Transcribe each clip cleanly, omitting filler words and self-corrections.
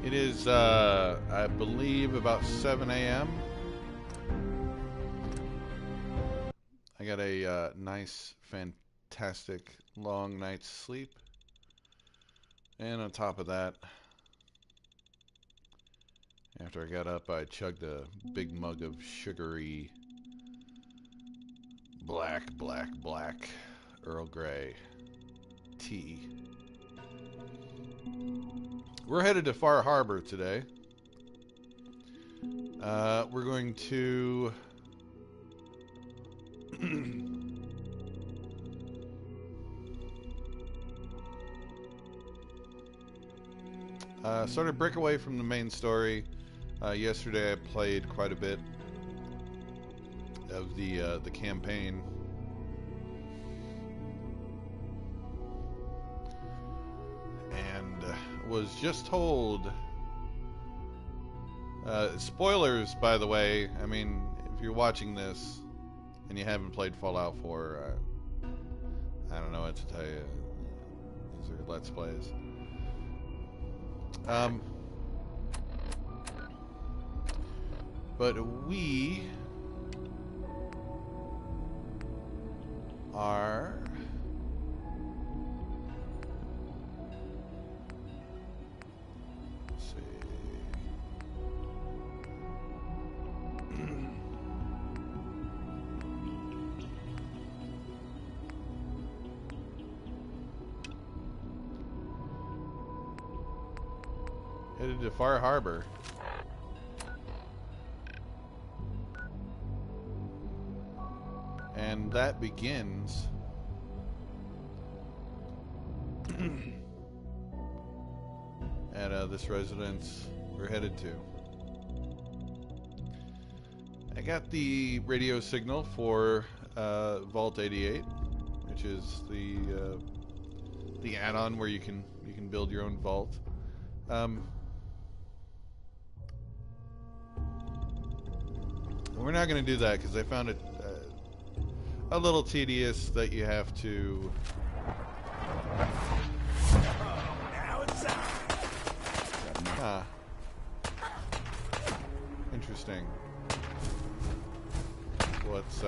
It is, I believe, about 7 a.m. I got a nice, fantastic, long night's sleep. And on top of that, after I got up, I chugged a big mug of sugary, black Earl Grey tea. We're headed to Far Harbor today. We're going to sort of break away from the main story. Yesterday I played quite a bit of the campaign. And was just told, spoilers, by the way. I mean, if you're watching this and you haven't played Fallout 4, I don't know what to tell you. These are Let's Plays. But we are headed to Far Harbor. And that begins at this residence we're headed to. I got the radio signal for Vault 88, which is the add-on where you can build your own vault. We're not going to do that because I found it a little tedious that you have to. Huh. Interesting. What's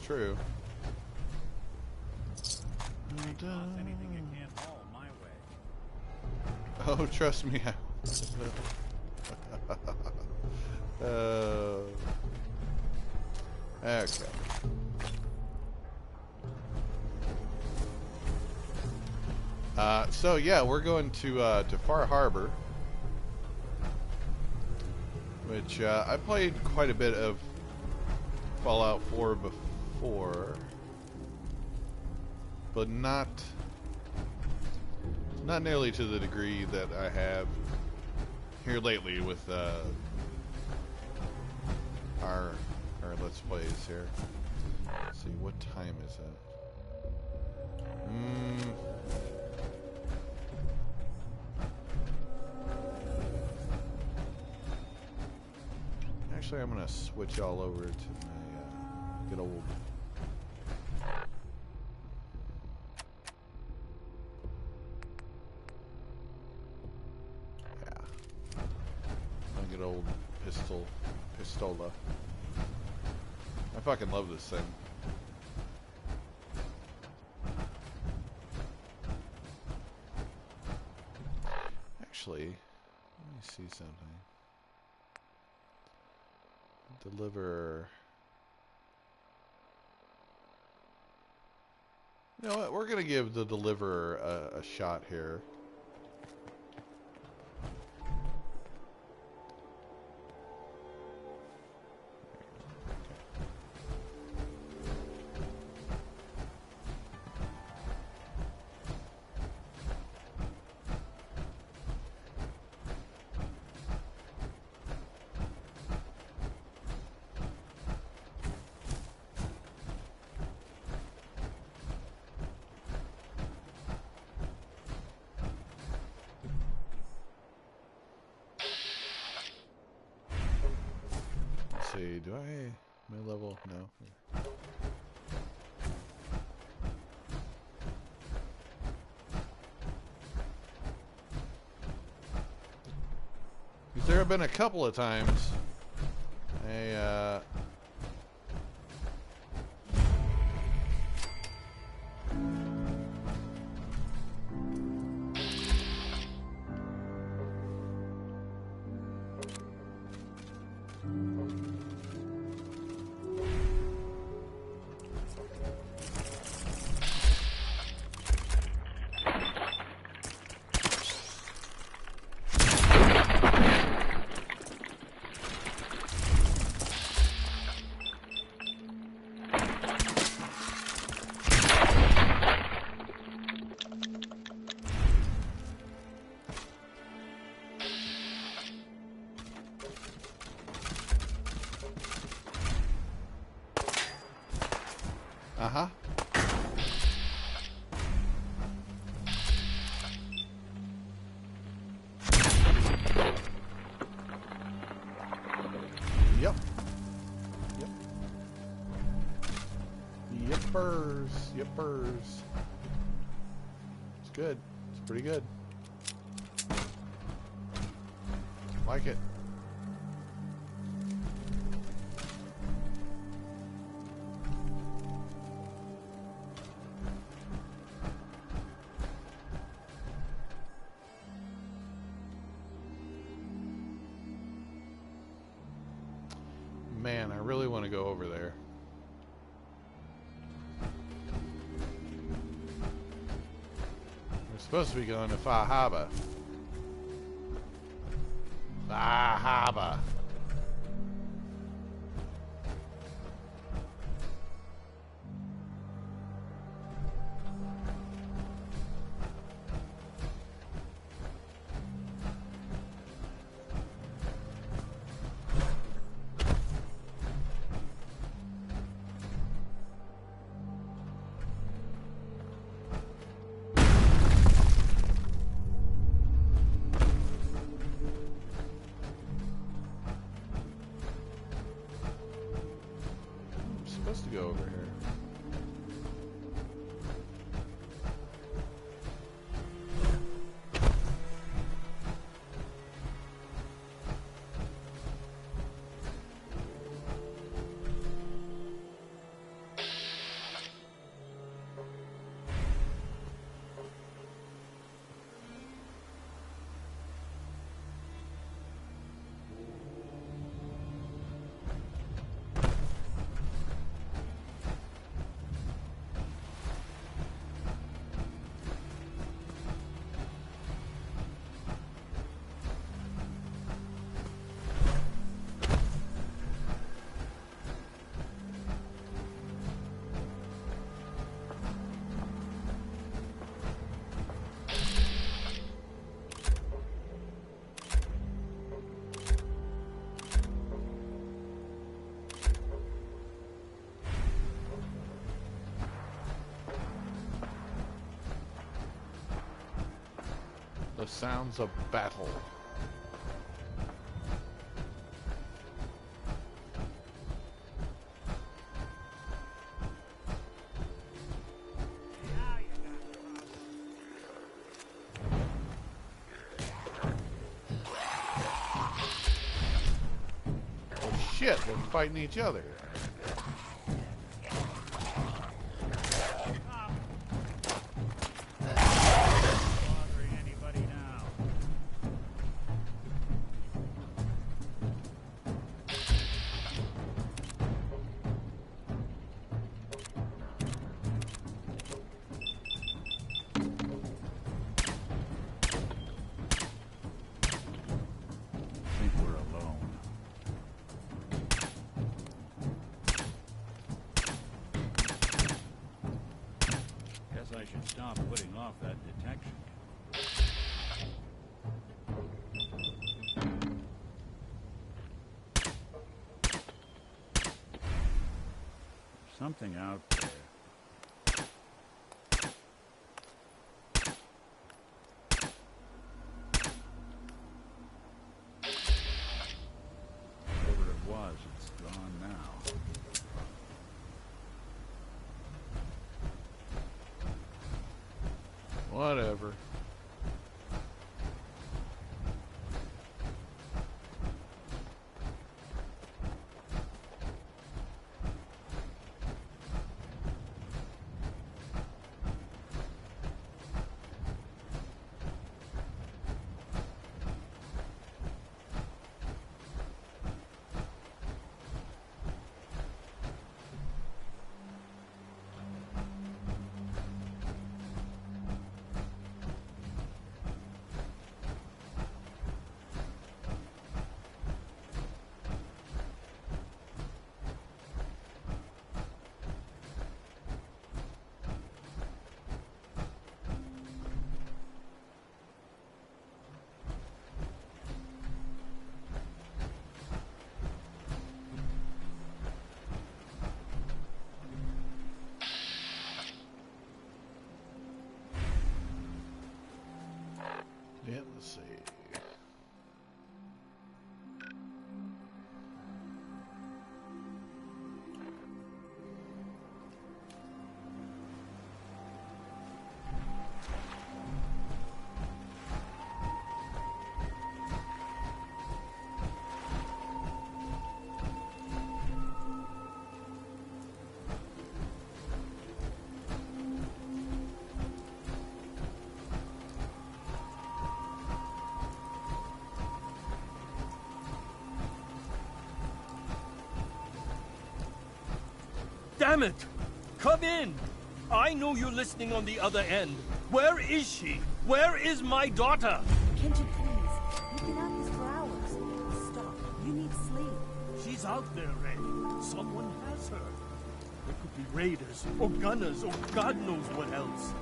true. Oh, trust me. Okay. So yeah, we're going to Far Harbor, which I played quite a bit of Fallout 4 before, but not nearly to the degree that I have here lately with our Let's Plays here. Let's see, what time is it? Actually, I'm gonna switch all over to my good old. Good old pistola. I fucking love this thing. Actually, let me see something. Deliver. You know what? We're gonna give the deliverer a shot here. see. Do I... My level? No. There have been a couple of times uh-huh. Yep. Yep. Yippers. Yippers. It's good. It's pretty good. Like it. Man, I really want to go over there. We're supposed to be going to Fahaba. Fahaba. Supposed to go over here. The sounds of battle. Oh shit, they're fighting each other. I should stop putting off that detection. There's something out there. Whatever it was. was. It's gone now. Whatever. Yeah, let's see. Damn it! Come in! I know you're listening on the other end. Where is she? Where is my daughter? Kenji, please. You've been at this for hours. Stop. You need sleep. She's out there, Ray. Someone has her. There could be raiders, or gunners, or God knows what else.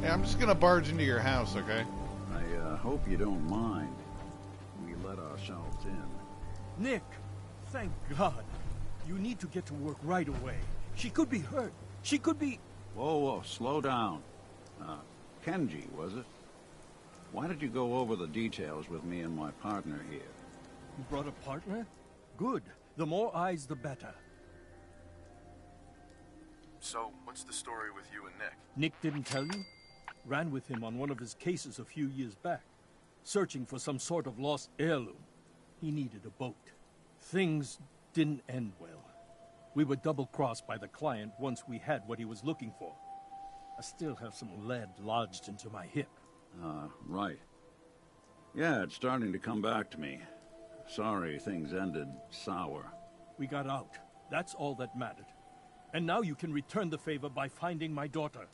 Hey, I'm just gonna barge into your house, okay? I hope you don't mind. We let ourselves in. Nick, thank God. You need to get to work right away. She could be hurt. She could be... Whoa, slow down. Kenji, was it? Why did you go over the details with me and my partner here? You brought a partner? Good. The more eyes, the better. So, what's the story with you and Nick? Nick didn't tell you? Ran with him on one of his cases a few years back, searching for some sort of lost heirloom. He needed a boat. Things didn't end well. We were double-crossed by the client once we had what he was looking for. I still have some lead lodged into my hip. Right. Yeah, it's starting to come back to me. Sorry things ended sour. We got out. That's all that mattered. And now you can return the favor by finding my daughter.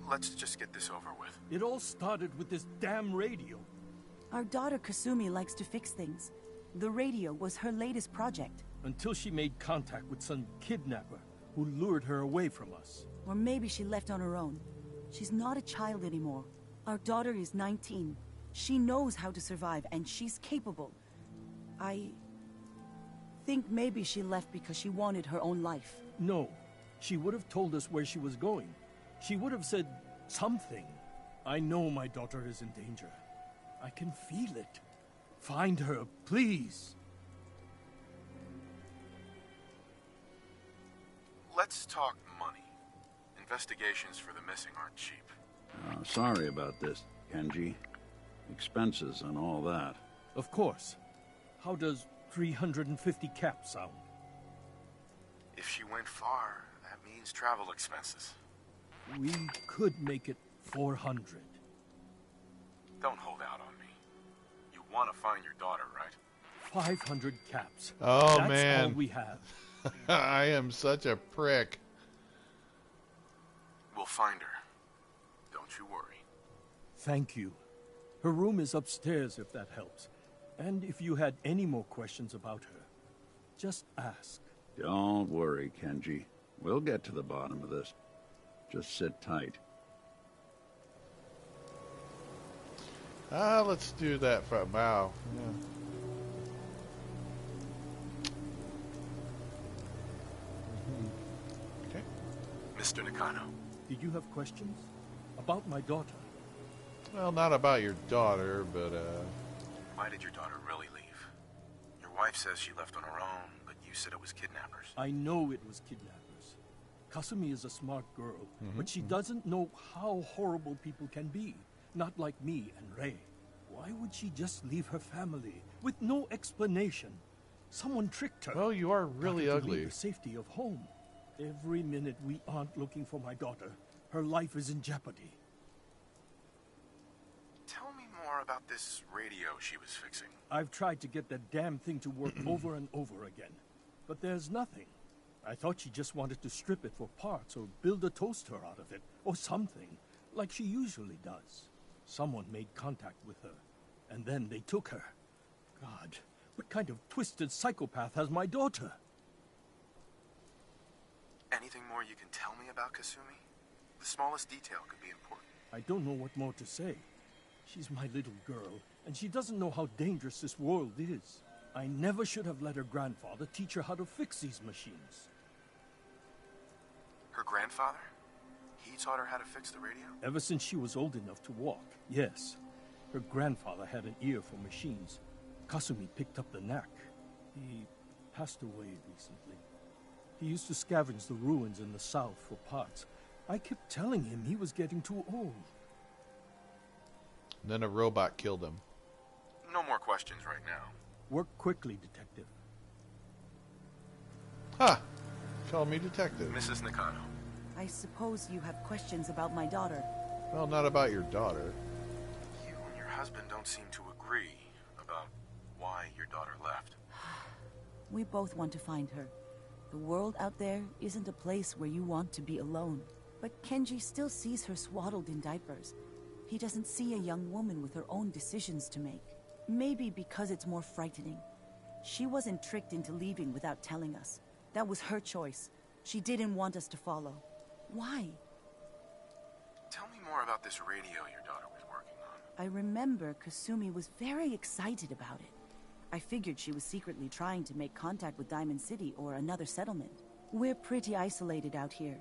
Let's just get this over with. It all started with this damn radio. Our daughter Kasumi likes to fix things. The radio was her latest project. Until she made contact with some kidnapper who lured her away from us. Or maybe she left on her own. She's not a child anymore. Our daughter is 19. She knows how to survive, and she's capable. I think maybe she left because she wanted her own life. No. She would have told us where she was going. She would have said something. I know my daughter is in danger. I can feel it. Find her, please. Let's talk money. Investigations for the missing aren't cheap. Sorry about this, Kenji. Expenses and all that. Of course. How does 350 cap sound? If she went far, that means travel expenses. We could make it 400. Don't hold out on me. You want to find your daughter, right? 500 caps. Oh, That's man. all we have. I am such a prick. We'll find her. Don't you worry. Thank you. Her room is upstairs, if that helps. And if you had any more questions about her, just ask. Don't worry, Kenji. We'll get to the bottom of this. Just sit tight. Let's do that for wow. Yeah. Okay. Mr. Nakano. Did you have questions? About my daughter? Well, not about your daughter, but, Why did your daughter really leave? Your wife says she left on her own, but you said it was kidnappers. I know it was kidnappers. Kasumi is a smart girl, but she doesn't know how horrible people can be. Not like me and Ray. Why would she just leave her family with no explanation? Someone tricked her. well, you are really Got her to leave ugly. the safety of home. Every minute we aren't looking for my daughter, her life is in jeopardy. Tell me more about this radio she was fixing. I've tried to get that damn thing to work over and over again, but there's nothing. I thought she just wanted to strip it for parts or build a toaster out of it, or something, like she usually does. Someone made contact with her, and then they took her. God, what kind of twisted psychopath has my daughter? Anything more you can tell me about Kasumi? The smallest detail could be important. I don't know what more to say. She's my little girl, and she doesn't know how dangerous this world is. I never should have let her grandfather teach her how to fix these machines. Her grandfather? He taught her how to fix the radio? Ever since she was old enough to walk, yes. Her grandfather had an ear for machines. Kasumi picked up the knack. He passed away recently. He used to scavenge the ruins in the south for parts. I kept telling him he was getting too old. And then a robot killed him. No more questions right now. Work quickly, detective. Ha! Call me detective. Mrs. Nakano, I suppose you have questions about my daughter. Well, not about your daughter. you and your husband don't seem to agree about why your daughter left. We both want to find her. The world out there isn't a place where you want to be alone. But Kenji still sees her swaddled in diapers. He doesn't see a young woman with her own decisions to make. Maybe because it's more frightening. She wasn't tricked into leaving without telling us. That was her choice. She didn't want us to follow. Why? Tell me more about this radio your daughter was working on. I remember Kasumi was very excited about it. I figured she was secretly trying to make contact with Diamond City or another settlement. We're pretty isolated out here.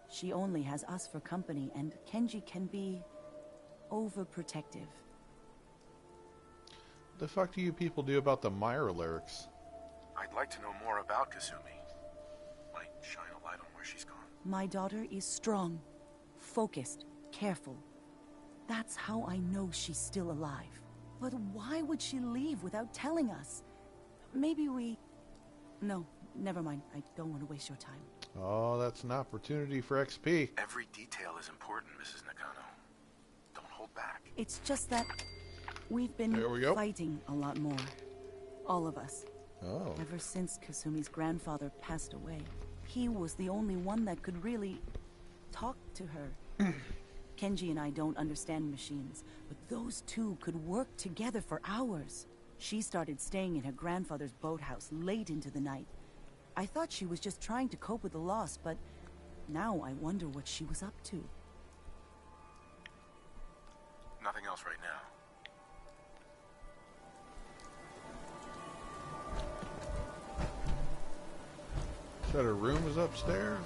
She only has us for company, and Kenji can be overprotective. What the fuck do you people do about the Meyer lyrics? I'd like to know more about Kasumi. Might shine a light on where she's gone. My daughter is strong, focused, careful. That's how I know she's still alive. But why would she leave without telling us? Maybe we... No, never mind. I don't want to waste your time. Oh, that's an opportunity for XP. Every detail is important, Mrs. Nakano. Don't hold back. It's just that we've been There we go. fighting a lot more. All of us. Oh. Ever since Kasumi's grandfather passed away. He was the only one that could really talk to her. Kenji and I don't understand machines, but those two could work together for hours. She started staying in her grandfather's boathouse late into the night. I thought she was just trying to cope with the loss, but now I wonder what she was up to. Nothing else right now. Said her room was upstairs.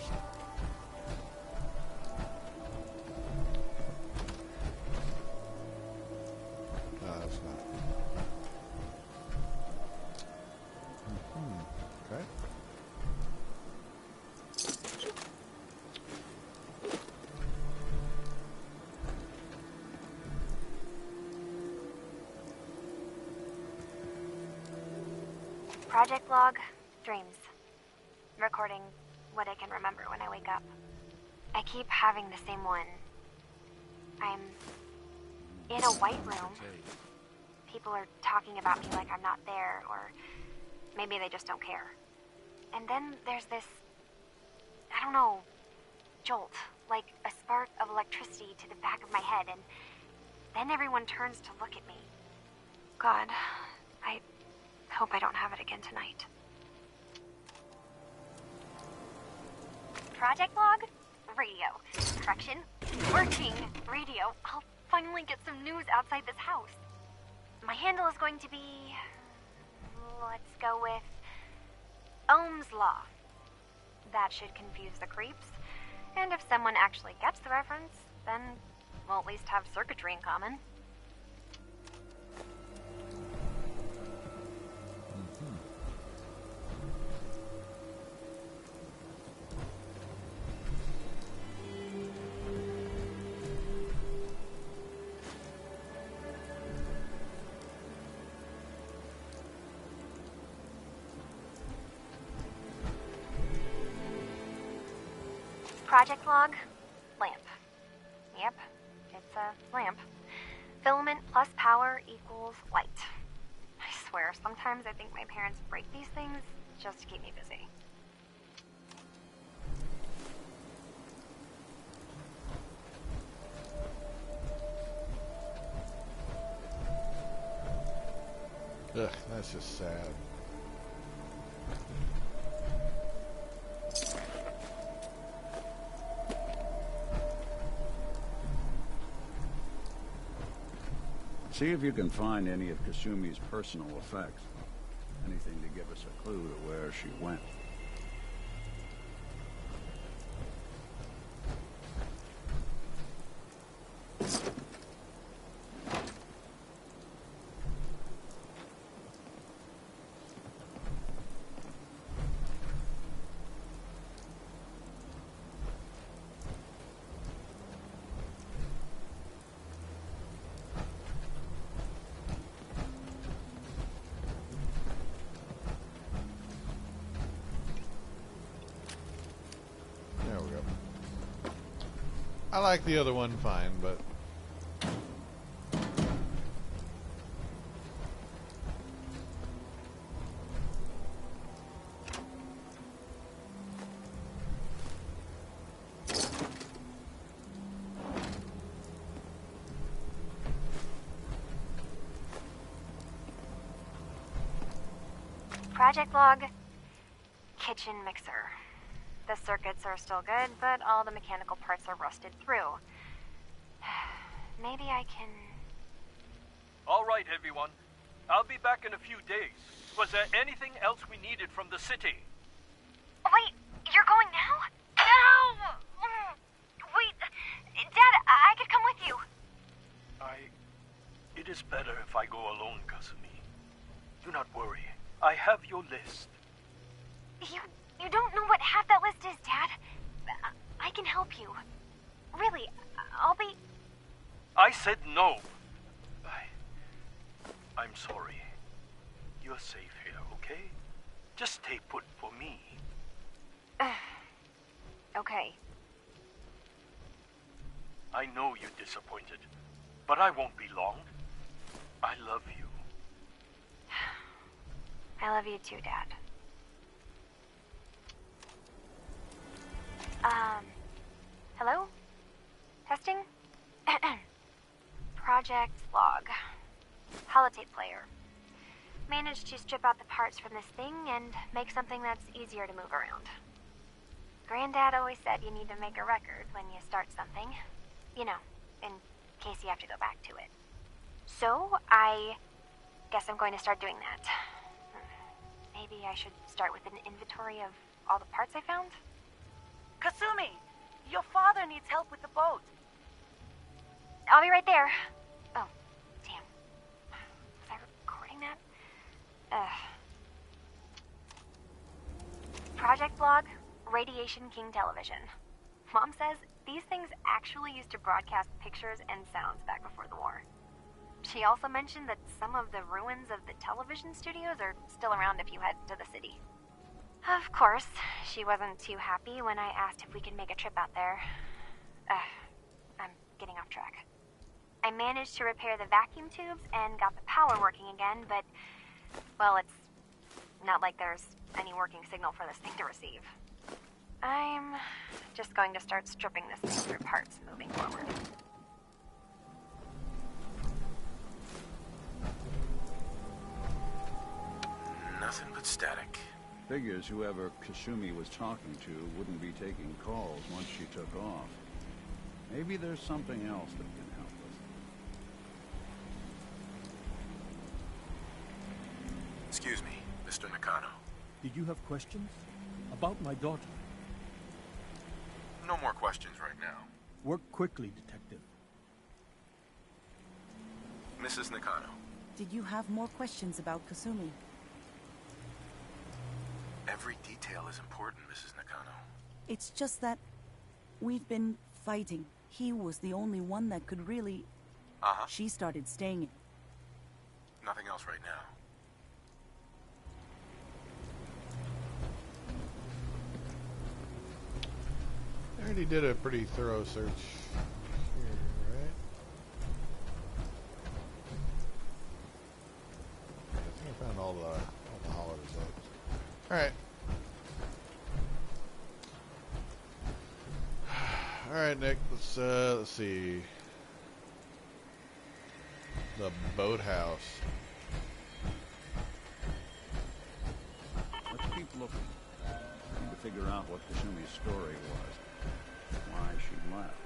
No, that's not. Okay. Project log, dreams. Recording what I can remember when I wake up. I keep having the same one. I'm in a white room. People are talking about me like I'm not there, or maybe they just don't care. And then there's this, I don't know, jolt, like a spark of electricity to the back of my head, and then everyone turns to look at me. God, I hope I don't have it again tonight. Project log? Radio. Correction. Working radio. I'll finally get some news outside this house. My handle is going to be... let's go with... Ohm's Law. That should confuse the creeps. And if someone actually gets the reference, then we'll at least have circuitry in common. Project log, lamp. Yep, it's a lamp. Filament plus power equals light. I swear, sometimes I think my parents break these things just to keep me busy. Ugh, that's just sad. See if you can find any of Kasumi's personal effects. Anything to give us a clue to where she went. There we go. I like the other one fine, but... Project log, kitchen mixer. The circuits are still good, but all the mechanical parts are rusted through. Maybe I can... All right, everyone. I'll be back in a few days. Was there anything else we needed from the city? Wait, you're going now? No! Wait, Dad, I could come with you. It is better if I go alone, Kasumi. Do not worry. I have your list. You don't know what half that list is, Dad. I can help you. Really, I'll be... I said no. I'm sorry. You're safe here, okay? Just stay put for me. Okay. I know you're disappointed, but I won't be long. I love you. I love you too, Dad. Hello? Testing? Project log. Holotape player. Managed to strip out the parts from this thing and make something that's easier to move around. Granddad always said you need to make a record when you start something. You know, in case you have to go back to it. So, I guess I'm going to start doing that. Maybe I should start with an inventory of all the parts I found? Kasumi, your father needs help with the boat. I'll be right there. Oh, damn. Was I recording that? Project log, Radiation King Television. Mom says these things actually used to broadcast pictures and sounds back before the war. She also mentioned that some of the ruins of the television studios are still around if you head to the city. Of course, she wasn't too happy when I asked if we could make a trip out there. I'm getting off track. I managed to repair the vacuum tubes and got the power working again, but, well, it's not like there's any working signal for this thing to receive. I'm just going to start stripping this thing through parts moving forward. Nothing but static. Figures whoever Kasumi was talking to wouldn't be taking calls once she took off. Maybe there's something else that can help us. Excuse me, Mr. Nakano. Did you have questions? About my daughter? No more questions right now. Work quickly, Detective. Mrs. Nakano. Did you have more questions about Kasumi? Every detail is important, Mrs. Nakano. It's just that we've been fighting. He was the only one that could really... Uh-huh. She started staying in. Nothing else right now. I already did a pretty thorough search here, right? I think I found all the hollers up. Alright. Alright, Nick, let's see. The boathouse. Let's keep looking. Need to figure out what Kasumi's story was. Why she left.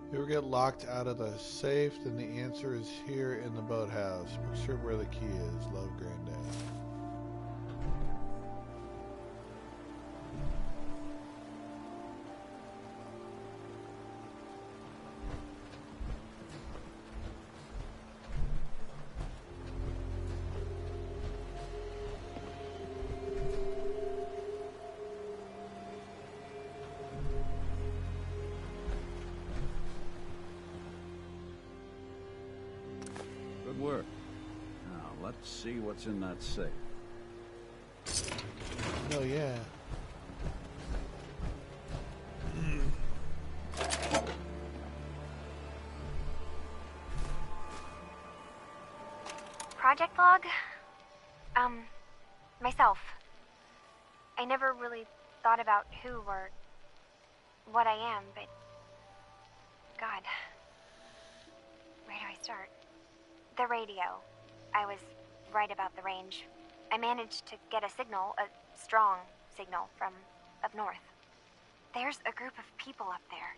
You ever get locked out of the safe? Then the answer is here in the boathouse. Picture where the key is. Love, Granddad. Good work. Now, let's see what's in that safe. Oh, yeah. Project log? Myself. I never really thought about who or what I am, but... God. Where do I start? The radio. I was right about the range. I managed to get a signal, a strong signal, from up north. There's a group of people up there.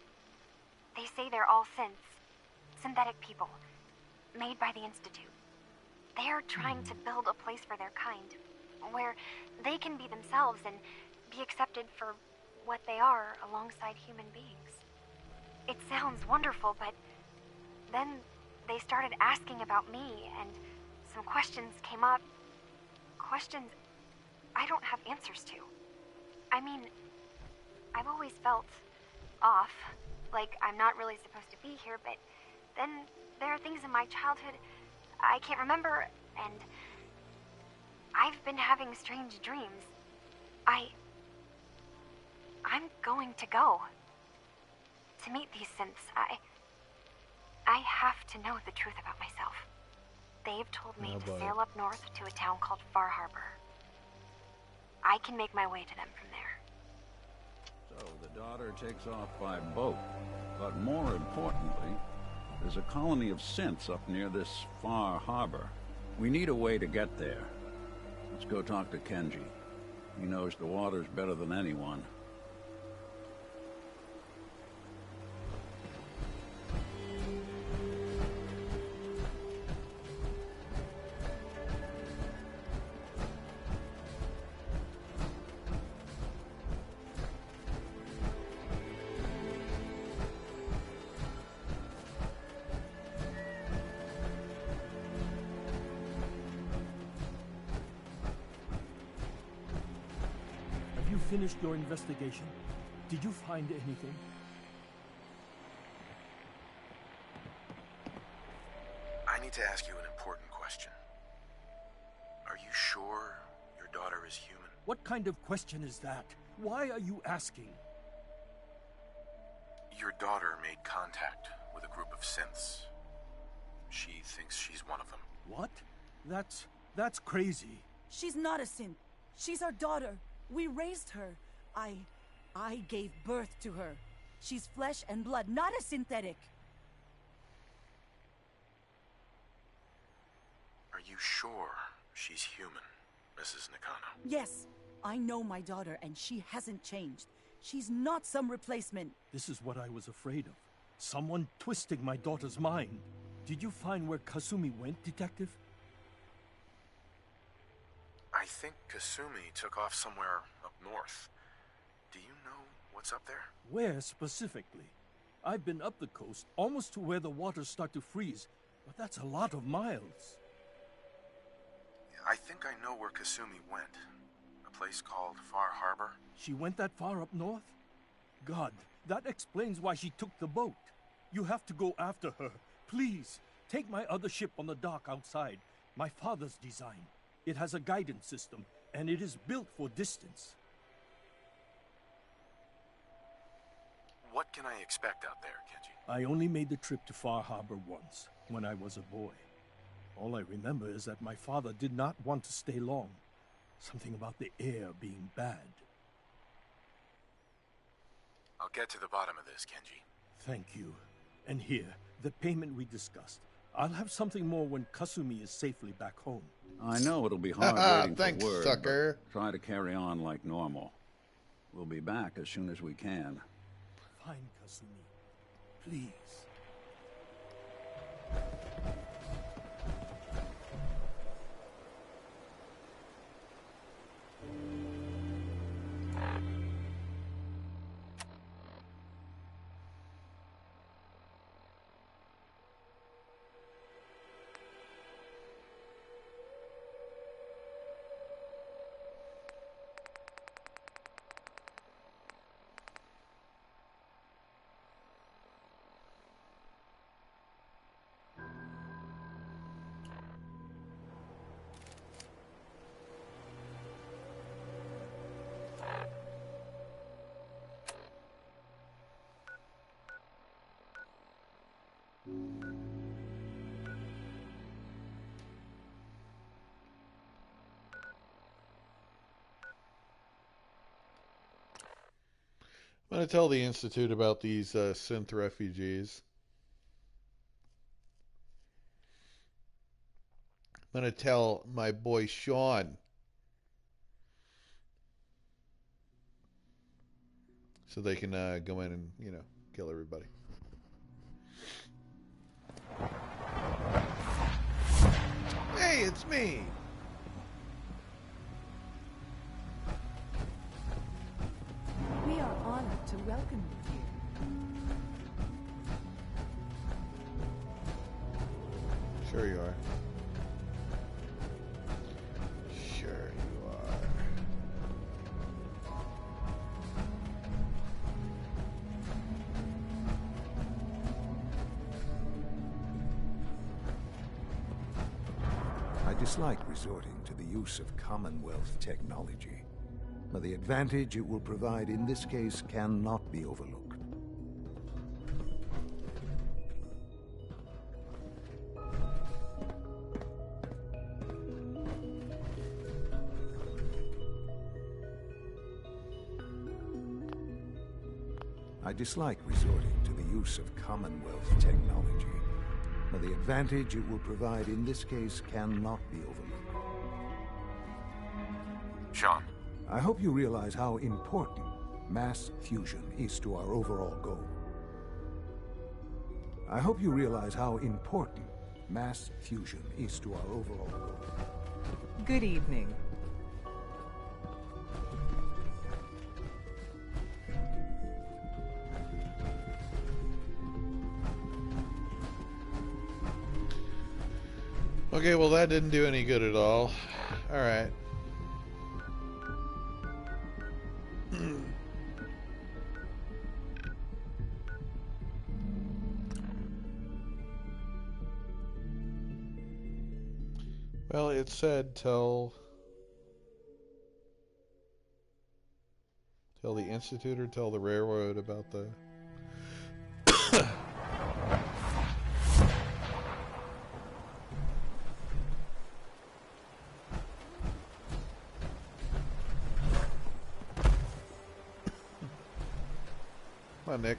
They say they're all synthetic people, made by the Institute. They're trying to build a place for their kind, where they can be themselves and be accepted for what they are alongside human beings. It sounds wonderful, but then they started asking about me, and some questions came up. Questions I don't have answers to. I mean, I've always felt off, like I'm not really supposed to be here, but then there are things in my childhood I can't remember, and I've been having strange dreams. I'm going to go to meet these synths. I have to know the truth about myself. They've told me to sail up north to a town called Far Harbor. I can make my way to them from there. So the daughter takes off by boat. But more importantly, there's a colony of synths up near this Far Harbor. We need a way to get there. Let's go talk to Kenji. He knows the waters better than anyone. finished your investigation? Did you find anything? I need to ask you an important question. Are you sure your daughter is human? What kind of question is that? Why are you asking? Your daughter made contact with a group of synths. She thinks she's one of them. What? That's crazy. She's not a synth. She's our daughter. We raised her. I gave birth to her. She's flesh and blood, not a synthetic. Are you sure she's human, Mrs. Nakano? Yes, I know my daughter, and she hasn't changed. She's not some replacement. This is what I was afraid of. Someone twisting my daughter's mind. Did you find where Kasumi went, Detective? I think Kasumi took off somewhere up north. Do you know what's up there? Where specifically? I've been up the coast, almost to where the waters start to freeze, but that's a lot of miles. I think I know where Kasumi went. A place called Far Harbor. She went that far up north? God, that explains why she took the boat. You have to go after her. Please, take my other ship on the dock outside. My father's design. It has a guidance system, and it is built for distance. What can I expect out there, Kenji? I only made the trip to Far Harbor once, when I was a boy. All I remember is that my father did not want to stay long. Something about the air being bad. I'll get to the bottom of this, Kenji. Thank you. And here, the payment we discussed. I'll have something more when Kasumi is safely back home. I know it'll be hard waiting Thanks, for word, sucker. but try to carry on like normal. We'll be back as soon as we can. Fine, Kasumi. Please. I'm going to tell the Institute about these synth refugees. I'm going to tell my boy Sean. So they can go in and, kill everybody. Hey, it's me! We are honored to welcome you here. Sure you are. Sure you are. I dislike resorting to the use of Commonwealth technology, but the advantage it will provide in this case cannot be overlooked. I dislike resorting to the use of Commonwealth technology, but the advantage it will provide in this case cannot be overlooked. Sean. I hope you realize how important mass fusion is to our overall goal. I hope you realize how important mass fusion is to our overall goal. Good evening. Okay, well that didn't do any good at all. Alright. Well, it said tell the Institute or tell the railroad about the... Come on, Nick.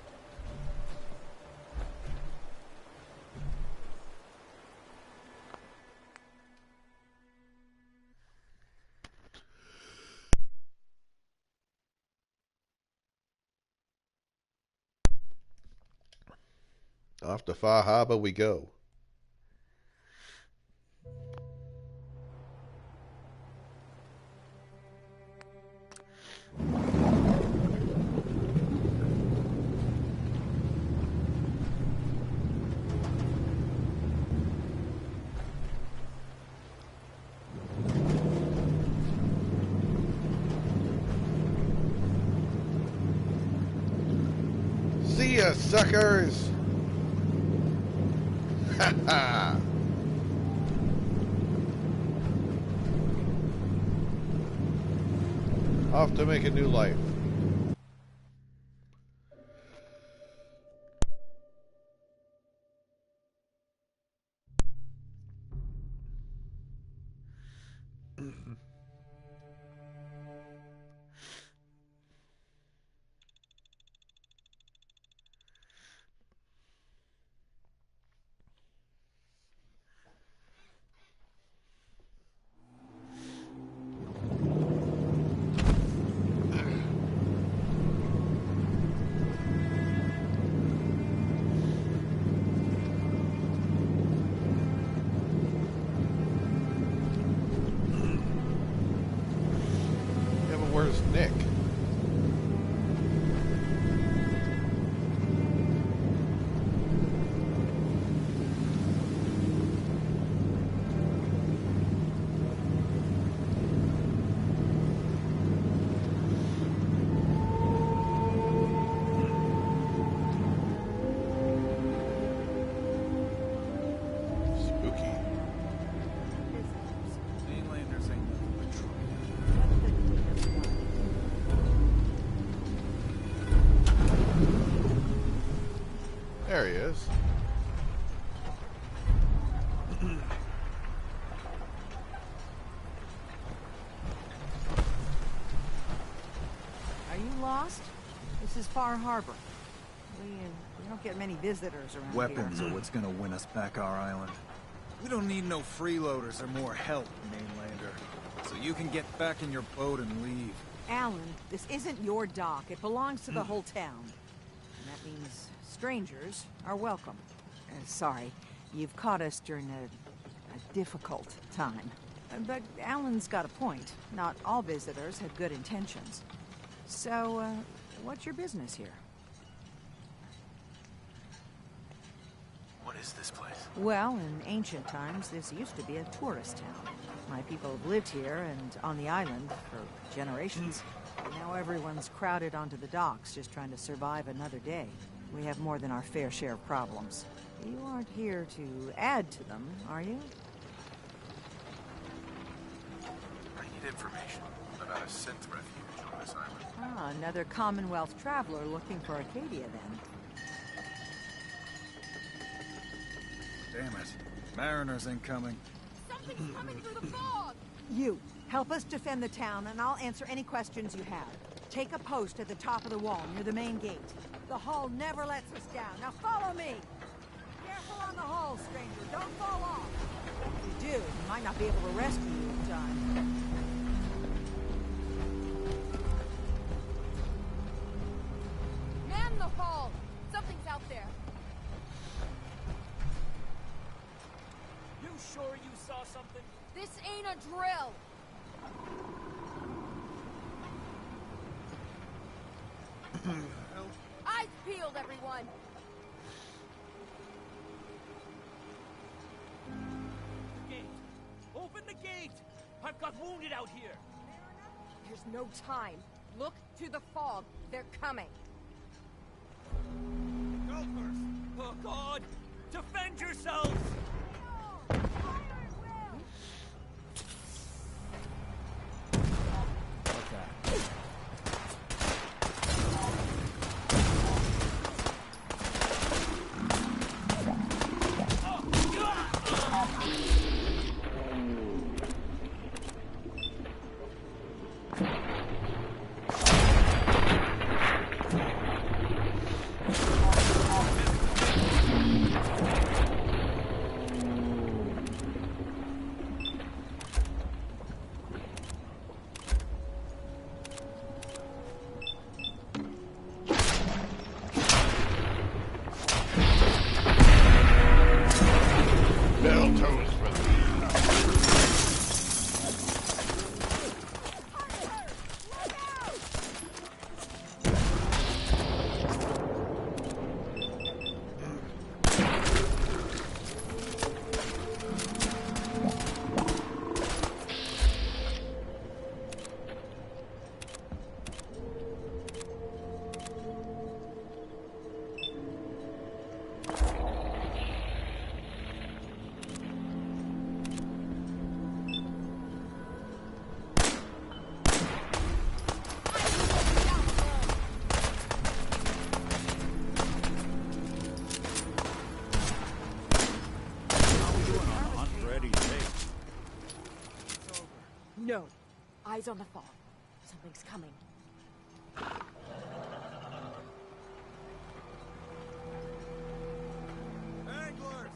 Off to Far Harbor we go. See ya, suckers! Ha ha! Off to make a new life. Yeah, but where's Nick? Spooky. Mainlanders ain't nothing but trouble. There he is. Are you lost? This is Far Harbor. We don't get many visitors around Weapons here. are what's gonna win us back our island. We don't need no freeloaders or more help, Mainlander. So you can get back in your boat and leave. Alan, this isn't your dock. It belongs to the whole town. And that means strangers are welcome. Sorry, you've caught us during a difficult time. But Alan's got a point. Not all visitors have good intentions. So, what's your business here? What is this place? Well, in ancient times, this used to be a tourist town. My people have lived here and on the island for generations. Now everyone's crowded onto the docks, just trying to survive another day. We have more than our fair share of problems. You aren't here to add to them, are you? I need information about a synth refuge on this island. Ah, another Commonwealth traveler looking for Acadia, then. Damn it. Mariners incoming. Something's coming through the fog! You, help us defend the town, and I'll answer any questions you have. Take a post at the top of the wall, near the main gate. The hull never lets us down. Now follow me! Careful on the hull, stranger. Don't fall off. If you do, we might not be able to rescue you in time. Man the hull! Something's out there. You sure you saw something? This ain't a drill! Eyes peeled, everyone! The gate! Open the gate! I've got wounded out here! There's no time. Look to the fog. They're coming. Go first! Oh, God! Defend yourselves! No. Eyes on the fog. Something's coming. Anglers!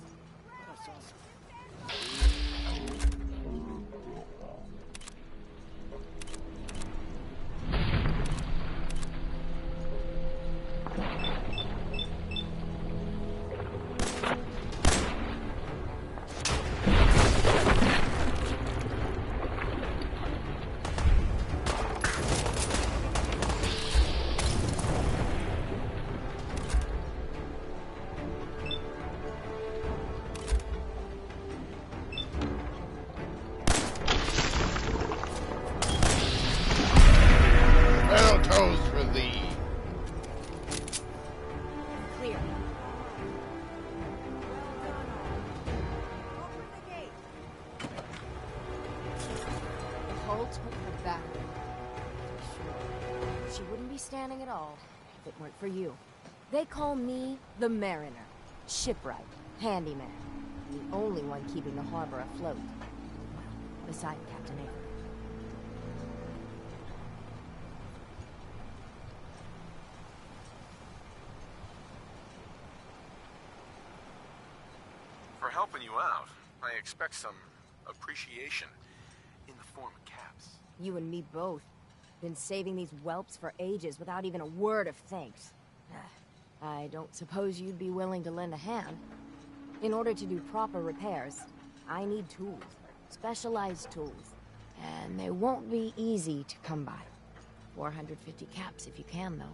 Clear. The hull took her back. She wouldn't be standing at all if it weren't for you. They call me the Mariner. Shipwright. Handyman. The only one keeping the harbor afloat. Well, beside Captain Avery. For helping you out, I expect some appreciation in the form of caps. You and me both. Been saving these whelps for ages without even a word of thanks. I don't suppose you'd be willing to lend a hand. In order to do proper repairs, I need tools. Specialized tools. And they won't be easy to come by. 450 caps if you can, though.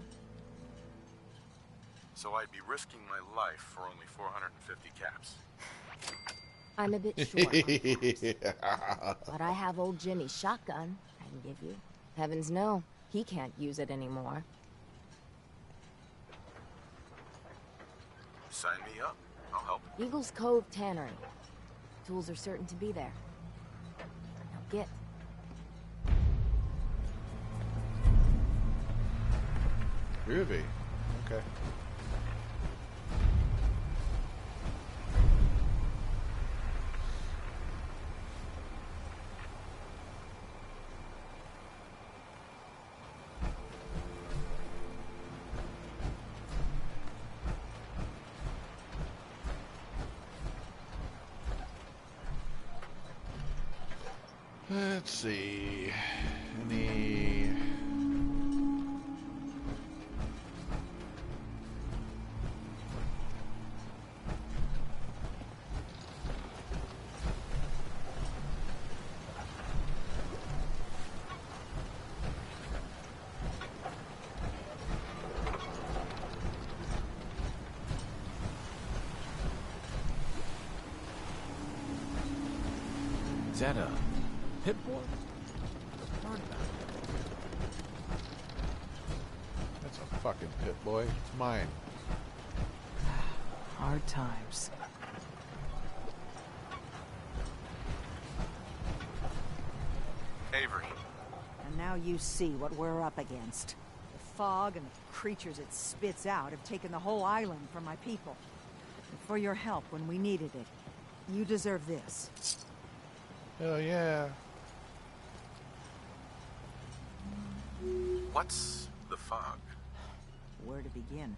So I'd be risking my life for only 450 caps. I'm a bit short on caps. But I have old Jimmy's shotgun I can give you. Heavens no, he can't use it anymore. Sign me up. I'll help. Eagle's Cove Tannery. Tools are certain to be there. Now get. Groovy. Okay. Let's see. Any... Is that a pit board? fucking Pip-Boy. It's mine. Hard times. Avery. And now you see what we're up against. The fog and the creatures it spits out have taken the whole island from my people. And for your help when we needed it, you deserve this. Hell yeah. What's the fog? Where to begin?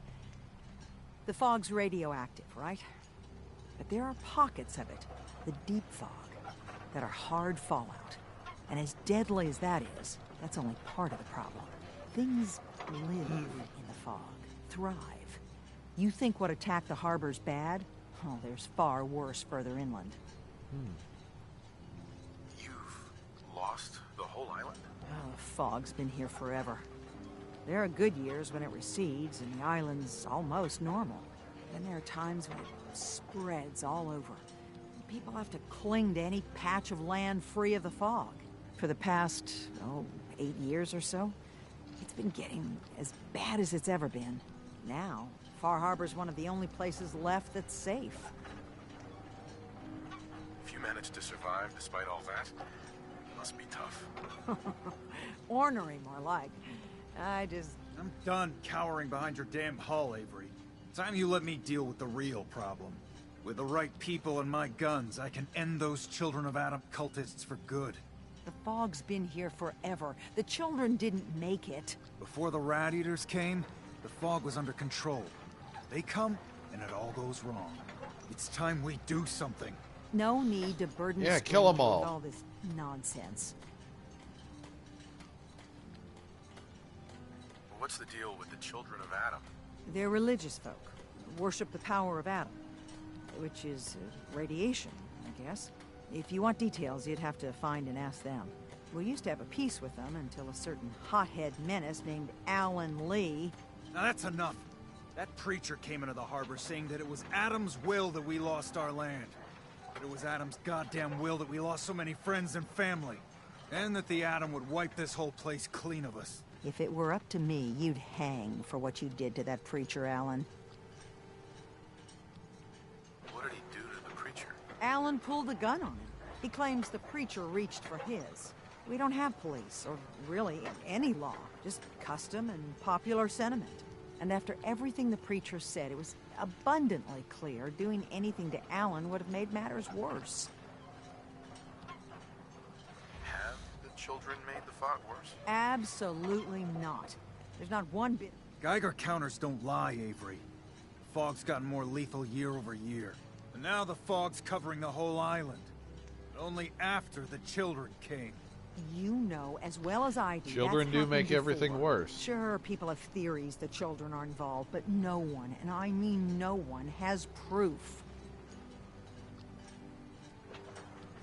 The fog's radioactive, right? But there are pockets of it, the deep fog, that are hard fallout. And as deadly as that is, that's only part of the problem. Things live in the fog, thrive. You think what attacked the harbor's bad? Oh, there's far worse further inland. You've lost the whole island? Oh, the fog's been here forever. There are good years when it recedes and the island's almost normal. Then there are times when it spreads all over. People have to cling to any patch of land free of the fog. For the past, 8 years or so, it's been getting as bad as it's ever been. Now, Far Harbor's one of the only places left that's safe. If you managed to survive despite all that, it must be tough. Ornery, more like. I'm done cowering behind your damn hull, Avery. Time you let me deal with the real problem. With the right people and my guns, I can end those Children of Adam cultists for good. The fog's been here forever. The children didn't make it. Before the Rat Eaters came, the fog was under control. They come, and it all goes wrong. It's time we do something. No need to burden Yeah, kill 'em all. with all this nonsense. What's the deal with the Children of Adam? They're religious folk. Worship the power of Adam. Which is radiation, I guess. If you want details, you'd have to find and ask them. We used to have a peace with them until a certain hothead menace named Alan Lee... Now that's enough. That preacher came into the harbor saying that it was Adam's will that we lost our land. That it was Adam's goddamn will that we lost so many friends and family. And that the Atom would wipe this whole place clean of us. If it were up to me, you'd hang for what you did to that preacher, Alan. What did he do to the preacher? Alan pulled a gun on him. He claims the preacher reached for his. We don't have police, or really any law. Just custom and popular sentiment. And after everything the preacher said, it was abundantly clear doing anything to Alan would have made matters worse. Have the children made the fog worse? Absolutely not. There's not one bit... Geiger counters don't lie, Avery. The fog's gotten more lethal year over year. And now the fog's covering the whole island. But only after the children came. You know as well as I do. Children do make everything worse. Sure, people have theories that children are involved, but no one, and I mean no one, has proof.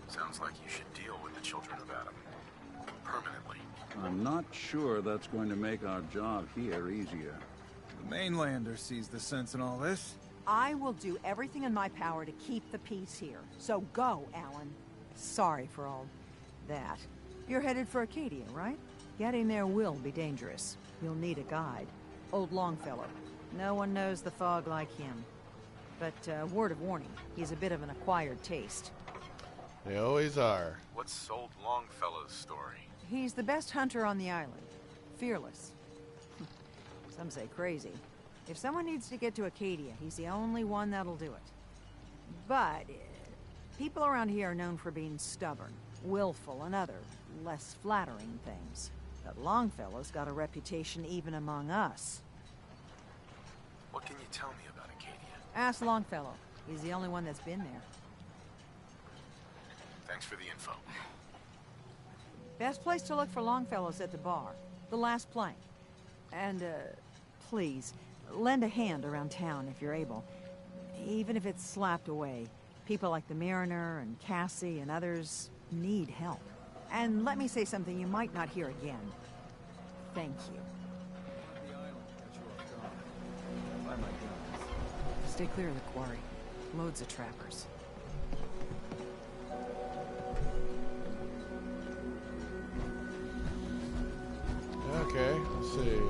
Sounds like you should deal with the Children of Adam. Permanently. I'm not sure that's going to make our job here easier. The mainlander sees the sense in all this. I will do everything in my power to keep the peace here. So go, Alan. Sorry for all that. You're headed for Acadia, right? Getting there will be dangerous. You'll need a guide. Old Longfellow. No one knows the fog like him. But, word of warning, he's a bit of an acquired taste. They always are. What's old Longfellow's story? He's the best hunter on the island. Fearless. Some say crazy. If someone needs to get to Acadia, he's the only one that'll do it. But, people around here are known for being stubborn, willful, and other, less flattering things. But Longfellow's got a reputation even among us. What can you tell me about Acadia? Ask Longfellow. He's the only one that's been there. Thanks for the info. Best place to look for Longfellow's at the bar. The last plank. And, please, lend a hand around town if you're able. Even if it's slapped away. People like the Mariner and Cassie and others need help. And let me say something you might not hear again. Thank you. Stay clear of the quarry. Loads of trappers. Okay, let's see.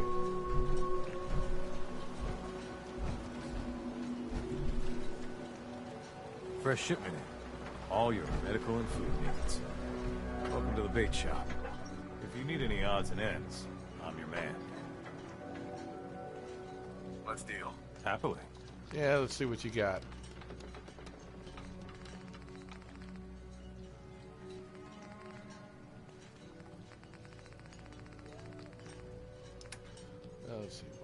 fresh shipment in. All your medical and food needs. Welcome to the bait shop. If you need any odds and ends, I'm your man. Let's deal. Happily. Yeah, let's see what you got. Let's see what.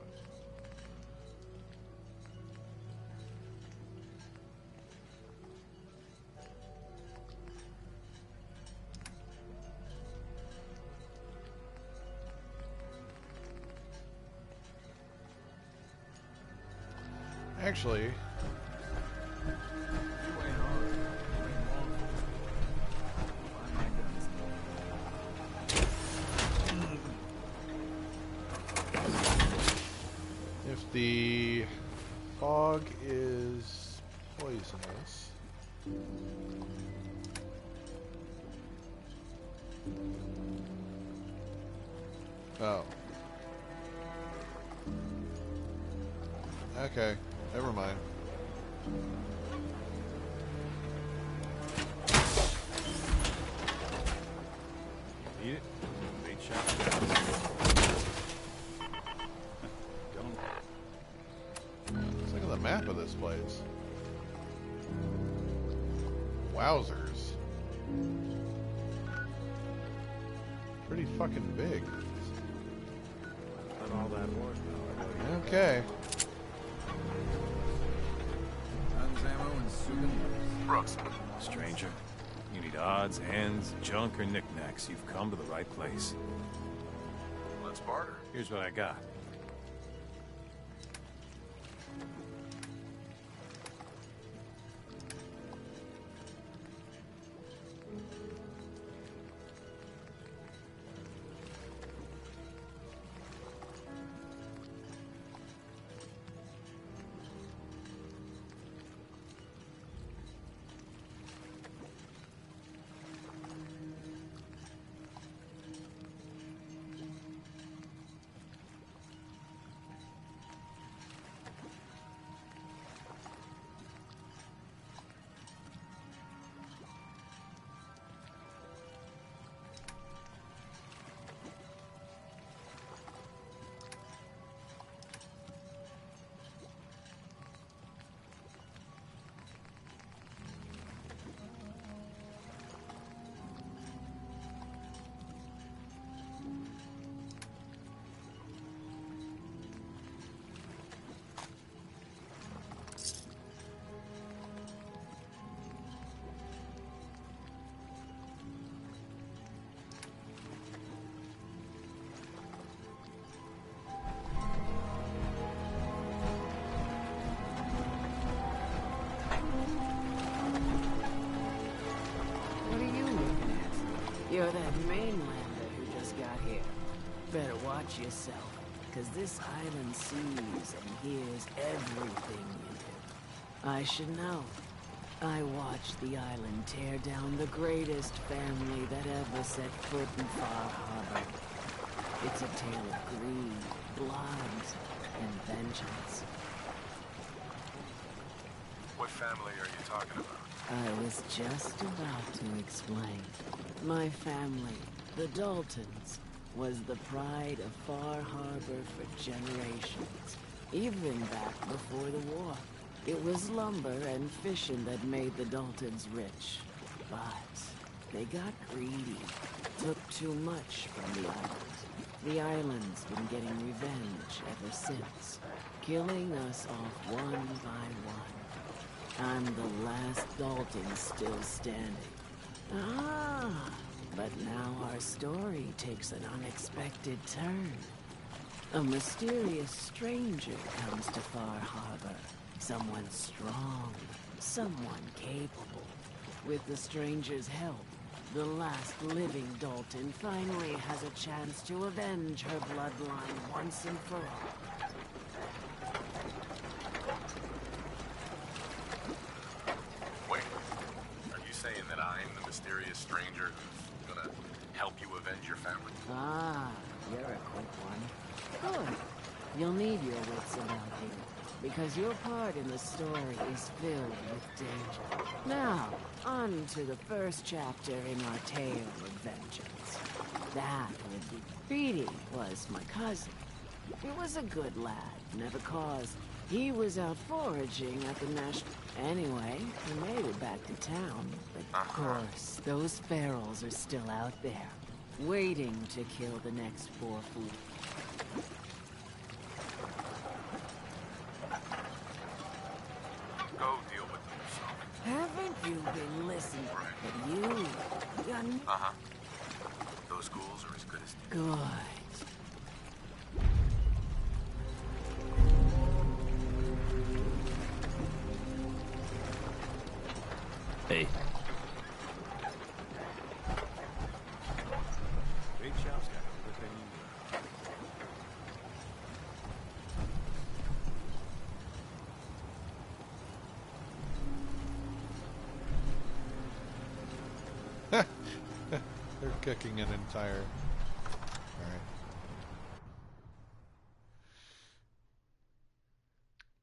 Actually, if the fog is poisonous, oh, okay, never mind. Eat it? Bait shop. Don't. Let's look at the map of this place. Wowzers. Pretty fucking big. Not all that horsepower. Okay. Guns, ammo, and souvenirs. Brooks. Stranger, you need odds, ends, junk, or knickknacks. You've come to the right place. Let's barter. Here's what I got. What are you looking at? You're that mainlander who just got here. Better watch yourself, because this island sees and hears everything you do. I should know. I watched the island tear down the greatest family that ever set foot in Far Harbor. It's a tale of greed, blood, and vengeance. What family are you talking about? I was just about to explain. My family, the Daltons, was the pride of Far Harbor for generations, even back before the war. It was lumber and fishing that made the Daltons rich. But they got greedy, took too much from the island. The island's been getting revenge ever since, killing us off one by one. I'm the last Dalton still standing. Ah, but now our story takes an unexpected turn. A mysterious stranger comes to Far Harbor. Someone strong, someone capable. With the stranger's help, the last living Dalton finally has a chance to avenge her bloodline once and for all. Wait, are you saying that I'm the mysterious stranger who's gonna help you avenge your family? Ah, you're a quick one. Good. You'll need your wits about you. because your part in the story is filled with danger. Now, on to the first chapter in our tale of vengeance. That would be Beatty was my cousin. He was a good lad, never caused. He was out foraging at the national... Anyway, he made it back to town. But of course, those ferals are still out there, waiting to kill the next poor fool. Go deal with them yourself. Haven't you been listening? But you're... Uh-huh. Those ghouls are as good as... Good. Hey. Big shop's got everything you They're cooking an entire... Alright.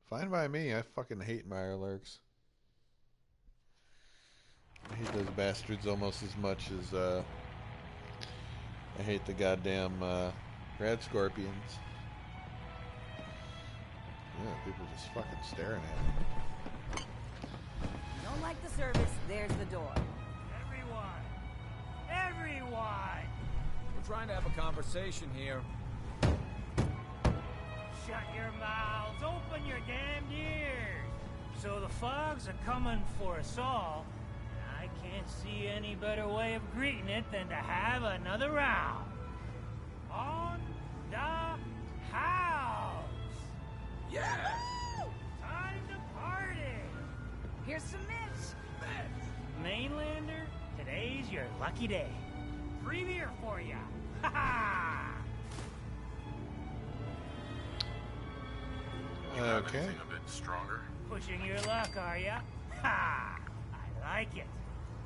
Fine by me. I fucking hate Mirelurks. I hate those bastards almost as much as I hate the goddamn rad scorpions. Yeah, people just fucking staring at me. Don't like the service, there's the door. Everyone! We're trying to have a conversation here. Shut your mouths, open your damned ears! So the fogs are coming for us all. I can't see any better way of greeting it than to have another round. On the house! Yeah! Time to party! Here's some mitts. Mainlander, today's your lucky day. Free beer for ya! Ha ha! You have Okay. anything a bit stronger? Pushing your luck, are ya? Ha! I like it.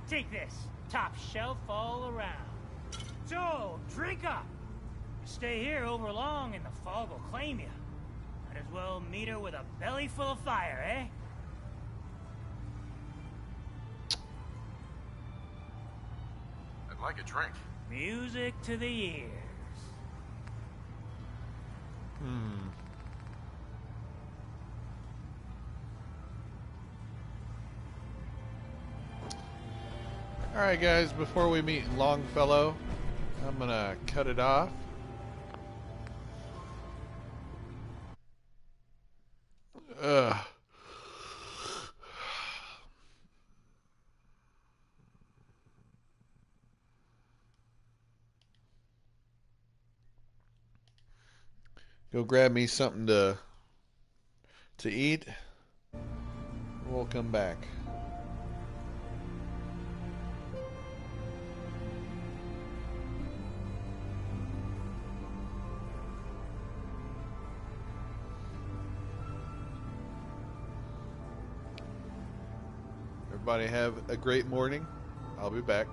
Take this. Top shelf all around. So, drink up. You stay here over long and the fog will claim you. Might as well meet her with a belly full of fire, eh? I'd like a drink. Music to the ears. Alright guys, before we meet Longfellow, I'm gonna cut it off. Ugh. Go grab me something to eat. We'll come back. Everybody have a great morning. I'll be back.